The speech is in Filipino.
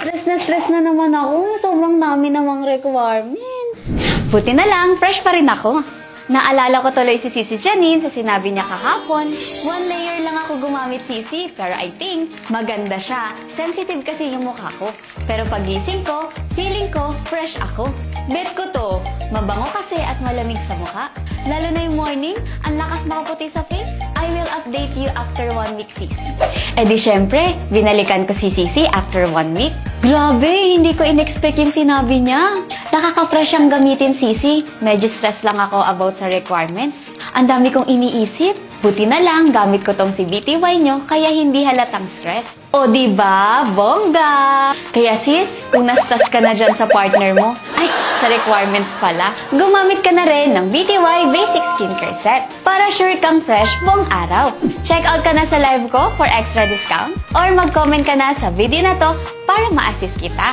Stress na naman ako. Sobrang dami namang requirements. Buti na lang, fresh pa rin ako. Naalala ko tuloy si Sisi Janine sa sinabi niya kahapon. 1 layer lang ako gumamit, Sisi, pero I think maganda siya. Sensitive kasi yung mukha ko. Pero pagising ko, feeling ko fresh ako. Bet ko to, mabango kasi at malamig sa mukha. Lalo na yung morning, ang lakas makaputi sa face. I will update you after 1 week, Sisi. Eh di syempre, binalikan ko si Sisi after 1 week. Grabe, hindi ko in-expect yung sinabi niya. Nakaka-fresh siyang gamitin, Sisi. Medyo stress lang ako about sa requirements. Ang dami kong iniisip. Buti na lang, gamit ko tong si BTY nyo, kaya hindi halatang stress. O diba, bongga! Kaya sis, kung na-stress ka na dyan sa partner mo, ay, sa requirements pala, gumamit ka na rin ng BTY Basic Skincare Set para sure kang fresh buong araw. Check out ka na sa live ko for extra discount or mag-comment ka na sa video na to para ma-assist kita.